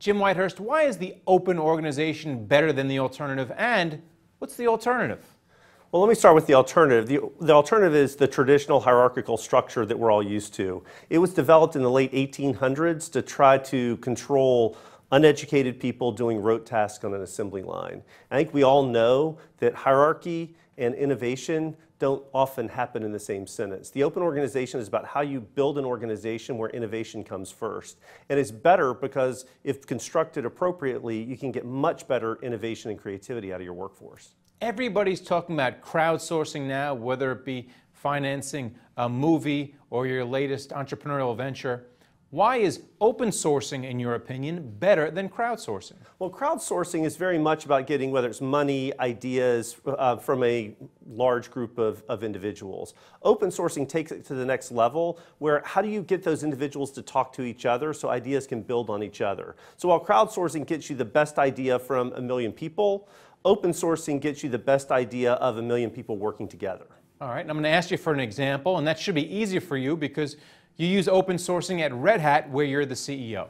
Jim Whitehurst, why is the open organization better than the alternative, and what's the alternative? Well, let me start with the alternative. The alternative is the traditional hierarchical structure that we're all used to. It was developed in the late 1800s to try to control uneducated people doing rote tasks on an assembly line. I think we all know that hierarchy and innovation don't often happen in the same sentence. The open organization is about how you build an organization where innovation comes first. And it's better because if constructed appropriately, you can get much better innovation and creativity out of your workforce. Everybody's talking about crowdsourcing now, whether it be financing a movie or your latest entrepreneurial venture. Why is open sourcing, in your opinion, better than crowdsourcing? Well, crowdsourcing is very much about getting, whether it's money, ideas, from a large group of individuals. Open sourcing takes it to the next level, where how do you get those individuals to talk to each other so ideas can build on each other? So while crowdsourcing gets you the best idea from 1 million people, open sourcing gets you the best idea of 1 million people working together. All right, and I'm going to ask you for an example, and that should be easy for you because you use open sourcing at Red Hat, where you're the CEO.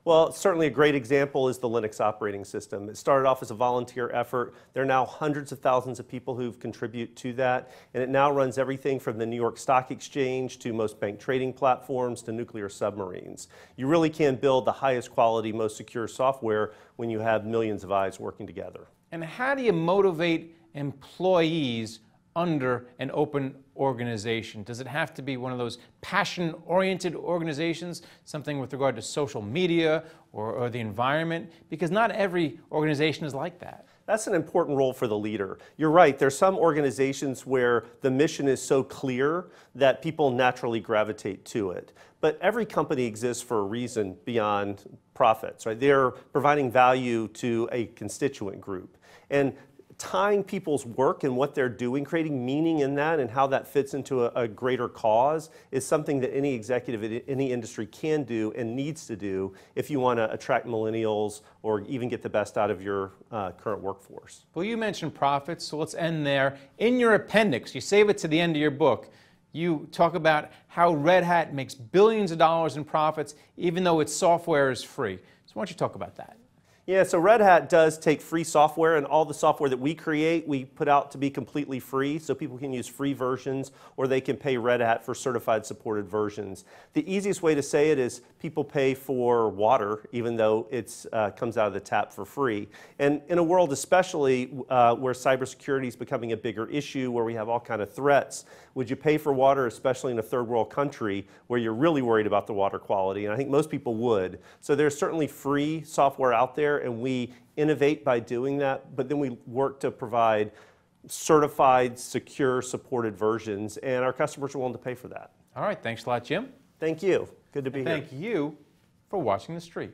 Well, certainly a great example is the Linux operating system. It started off as a volunteer effort. There are now hundreds of thousands of people who've contributed to that, and it now runs everything from the New York Stock Exchange to most bank trading platforms to nuclear submarines. You really can build the highest quality, most secure software when you have millions of eyes working together. And how do you motivate employees under an open organization? Does it have to be one of those passion-oriented organizations, something with regard to social media or the environment? Because not every organization is like that. That's an important role for the leader. You're right, there's some organizations where the mission is so clear that people naturally gravitate to it. But every company exists for a reason beyond profits, right? They're providing value to a constituent group. And tying people's work and what they're doing, creating meaning in that and how that fits into a greater cause is something that any executive in any industry can do and needs to do if you want to attract millennials or even get the best out of your current workforce. Well, you mentioned profits, so let's end there. In your appendix, you save it to the end of your book, you talk about how Red Hat makes billions of dollars in profits even though its software is free. So why don't you talk about that? Yeah, so Red Hat does take free software, and all the software that we create, we put out to be completely free, so people can use free versions, or they can pay Red Hat for certified supported versions. The easiest way to say it is people pay for water, even though it comes out of the tap for free. And in a world especially where cybersecurity is becoming a bigger issue, where we have all kinds of threats, would you pay for water, especially in a third world country where you're really worried about the water quality? And I think most people would. So there's certainly free software out there, and we innovate by doing that, but then we work to provide certified, secure, supported versions, and our customers are willing to pay for that. All right, thanks a lot, Jim. Thank you. Good to be here. Thank you for watching The Street.